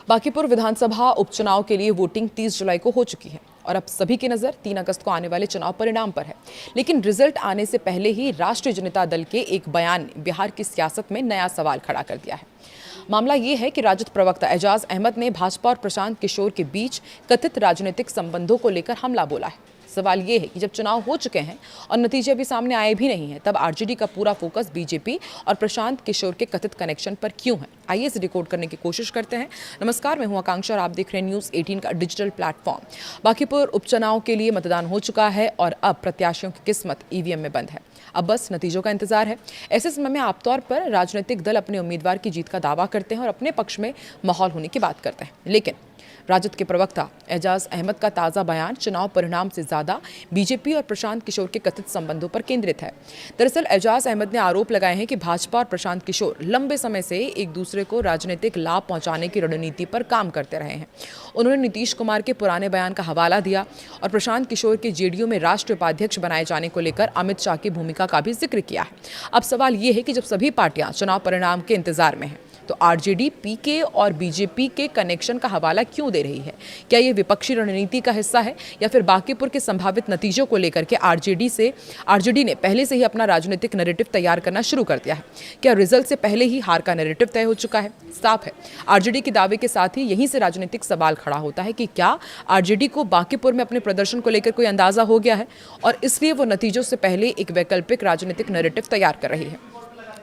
बांकीपुर विधानसभा उपचुनाव के लिए वोटिंग 30 जुलाई को हो चुकी है और अब सभी की नज़र 3 अगस्त को आने वाले चुनाव परिणाम पर है। लेकिन रिजल्ट आने से पहले ही राष्ट्रीय जनता दल के एक बयान ने बिहार की सियासत में नया सवाल खड़ा कर दिया है। मामला ये है कि राजद प्रवक्ता एजाज अहमद ने भाजपा और प्रशांत किशोर के बीच कथित राजनीतिक संबंधों को लेकर हमला बोला है। सवाल ये है कि जब चुनाव हो चुके हैं और नतीजे अभी सामने आए भी नहीं हैं, तब आरजेडी का पूरा फोकस बीजेपी और प्रशांत किशोर के कथित कनेक्शन पर क्यों है? आइए इसे डिकोड करने की कोशिश करते हैं। नमस्कार, मैं हूं आकांक्षा और आप देख रहे हैं न्यूज़ 18 का डिजिटल प्लेटफॉर्म। बांकीपुर उपचुनाव के लिए मतदान हो चुका है और अब प्रत्याशियों की किस्मत ईवीएम में बंद है। अब बस नतीजों का इंतजार है। ऐसे समय में आमतौर पर राजनीतिक दल अपने उम्मीदवार की जीत का दावा करते हैं और अपने पक्ष में माहौल होने की बात करते हैं, लेकिन राजद के प्रवक्ता एजाज अहमद का ताज़ा बयान चुनाव परिणाम से ज़्यादा बीजेपी और प्रशांत किशोर के कथित संबंधों पर केंद्रित है। दरअसल एजाज अहमद ने आरोप लगाए हैं कि भाजपा और प्रशांत किशोर लंबे समय से एक दूसरे को राजनीतिक लाभ पहुंचाने की रणनीति पर काम करते रहे हैं। उन्होंने नीतीश कुमार के पुराने बयान का हवाला दिया और प्रशांत किशोर के जेडीयू में राष्ट्रीय उपाध्यक्ष बनाए जाने को लेकर अमित शाह की भूमिका का भी जिक्र किया है। अब सवाल ये है कि जब सभी पार्टियां चुनाव परिणाम के इंतजार में हैं, तो आरजेडी पीके और बीजेपी के कनेक्शन का हवाला क्यों दे रही है? क्या ये विपक्षी रणनीति का हिस्सा है या फिर बांकीपुर के संभावित नतीजों को लेकर के आरजेडी ने पहले से ही अपना राजनीतिक नैरेटिव तैयार करना शुरू कर दिया है? क्या रिजल्ट से पहले ही हार का नैरेटिव तय हो चुका है? साफ है, आरजेडी के दावे के साथ ही यहीं से राजनीतिक सवाल खड़ा होता है कि क्या आरजेडी को बांकीपुर में अपने प्रदर्शन को लेकर कोई अंदाजा हो गया है और इसलिए वो नतीजों से पहले एक वैकल्पिक राजनीतिक नैरेटिव तैयार कर रही है।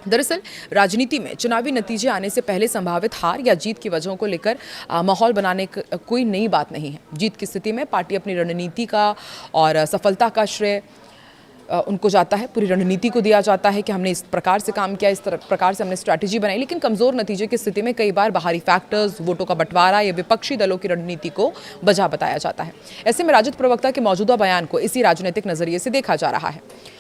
दरअसल राजनीति में चुनावी नतीजे आने से पहले संभावित हार या जीत की वजहों को लेकर माहौल बनाने कोई नई बात नहीं है। जीत की स्थिति में पार्टी अपनी रणनीति का और सफलता का श्रेय उनको जाता है, पूरी रणनीति को दिया जाता है कि हमने इस प्रकार से काम किया, इस प्रकार से हमने स्ट्रैटेजी बनाई। लेकिन कमजोर नतीजे की स्थिति में कई बार बाहरी फैक्टर्स, वोटों का बंटवारा या विपक्षी दलों की रणनीति को वजह बताया जाता है। ऐसे में राजद प्रवक्ता के मौजूदा बयान को इसी राजनीतिक नजरिए से देखा जा रहा है।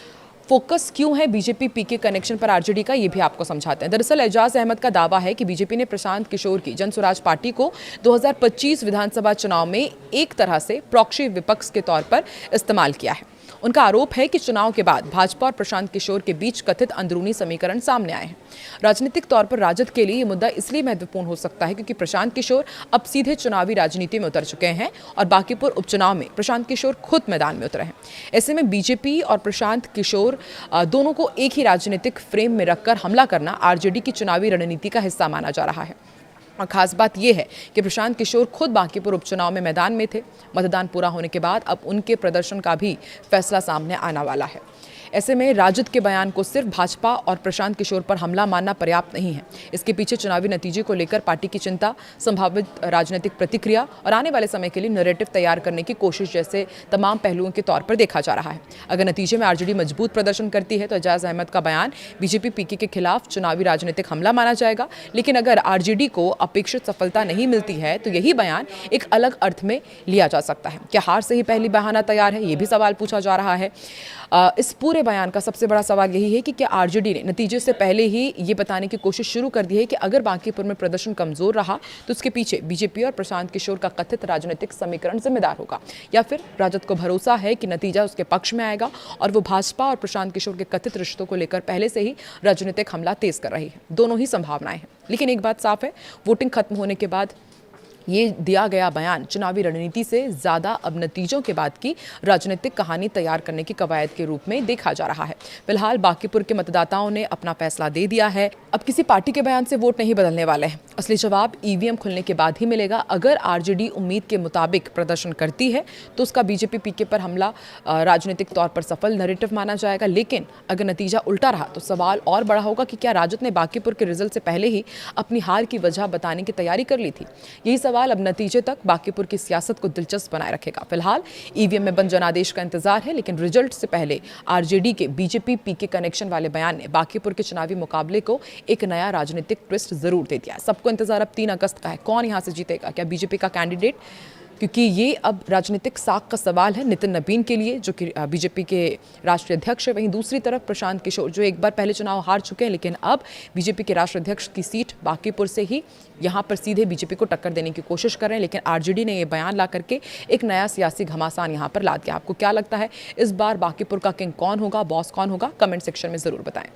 फोकस क्यों है बीजेपी पीके कनेक्शन पर आरजेडी का, ये भी आपको समझाते हैं। दरअसल एजाज अहमद का दावा है कि बीजेपी ने प्रशांत किशोर की जनसुराज पार्टी को 2025 विधानसभा चुनाव में एक तरह से प्रॉक्सी विपक्ष के तौर पर इस्तेमाल किया है। उनका आरोप है कि चुनाव के बाद भाजपा और प्रशांत किशोर के बीच कथित अंदरूनी समीकरण सामने आए हैं। राजनीतिक तौर पर राजद के लिए ये मुद्दा इसलिए महत्वपूर्ण हो सकता है क्योंकि प्रशांत किशोर अब सीधे चुनावी राजनीति में उतर चुके हैं और बांकीपुर उपचुनाव में प्रशांत किशोर खुद मैदान में उतरे हैं। ऐसे में बीजेपी और प्रशांत किशोर दोनों को एक ही राजनीतिक फ्रेम में रखकर हमला करना आरजेडी की चुनावी रणनीति का हिस्सा माना जा रहा है। और खास बात यह है कि प्रशांत किशोर खुद बांकीपुर उपचुनाव में मैदान में थे। मतदान पूरा होने के बाद अब उनके प्रदर्शन का भी फैसला सामने आने वाला है। ऐसे में राजद के बयान को सिर्फ भाजपा और प्रशांत किशोर पर हमला मानना पर्याप्त नहीं है। इसके पीछे चुनावी नतीजे को लेकर पार्टी की चिंता, संभावित राजनीतिक प्रतिक्रिया और आने वाले समय के लिए नैरेटिव तैयार करने की कोशिश जैसे तमाम पहलुओं के तौर पर देखा जा रहा है। अगर नतीजे में आरजेडी मजबूत प्रदर्शन करती है तो एजाज अहमद का बयान बीजेपी पीके के खिलाफ चुनावी राजनीतिक हमला माना जाएगा। लेकिन अगर आरजेडी को अपेक्षित सफलता नहीं मिलती है तो यही बयान एक अलग अर्थ में लिया जा सकता है। क्या हार से ही पहली बहाना तैयार है? ये भी सवाल पूछा जा रहा है। इस पूरे बयान का सबसे बड़ा सवाल यही है कि क्या आरजेडी ने नतीजे से पहले ही ये बताने की कोशिश शुरू कर दी है कि अगर बांकीपुर में प्रदर्शन कमजोर रहा तो उसके पीछे बीजेपी और प्रशांत किशोर का कथित राजनीतिक समीकरण जिम्मेदार होगा, या फिर राजद को भरोसा है कि नतीजा उसके पक्ष में आएगा और वो भाजपा और प्रशांत किशोर के कथित रिश्तों को लेकर पहले से ही राजनीतिक हमला तेज कर रही है। दोनों ही संभावनाएं हैं, लेकिन एक बात साफ है, वोटिंग खत्म होने के बाद ये दिया गया बयान चुनावी रणनीति से ज्यादा अब नतीजों के बाद की राजनीतिक कहानी तैयार करने की कवायद के रूप में देखा जा रहा है। फिलहाल बांकीपुर के मतदाताओं ने अपना फैसला दे दिया है। अब किसी पार्टी के बयान से वोट नहीं बदलने वाले हैं। असली जवाब ईवीएम खुलने के बाद ही मिलेगा। अगर आरजेडी उम्मीद के मुताबिक प्रदर्शन करती है तो उसका बीजेपी पीके पर हमला राजनीतिक तौर पर सफल नैरेटिव माना जाएगा। लेकिन अगर नतीजा उल्टा रहा तो सवाल और बड़ा होगा कि क्या राजद ने बांकीपुर के रिजल्ट से पहले ही अपनी हार की वजह बताने की तैयारी कर ली थी? यही सवाल अब नतीजे तक बांकीपुर की सियासत को दिलचस्प बनाए रखेगा। फिलहाल ईवीएम में बंद जनादेश का इंतजार है, लेकिन रिजल्ट से पहले आरजेडी के बीजेपी पीके कनेक्शन वाले बयान ने बांकीपुर के चुनावी मुकाबले को एक नया राजनीतिक ट्विस्ट जरूर दे दिया है। सबको इंतजार अब 3 अगस्त का है। कौन यहां से जीतेगा? क्या बीजेपी का कैंडिडेट? क्योंकि ये अब राजनीतिक साख का सवाल है नितिन नबीन के लिए, जो कि बीजेपी के राष्ट्रीय अध्यक्ष है। वहीं दूसरी तरफ प्रशांत किशोर, जो एक बार पहले चुनाव हार चुके हैं, लेकिन अब बीजेपी के राष्ट्रीय अध्यक्ष की सीट बांकीपुर से ही यहां पर सीधे बीजेपी को टक्कर देने की कोशिश कर रहे हैं। लेकिन आरजेडी ने ये बयान ला करके एक नया सियासी घमासान यहां पर ला दिया। आपको क्या लगता है, इस बार बांकीपुर का किंग कौन होगा, बॉस कौन होगा? कमेंट सेक्शन में जरूर बताएं।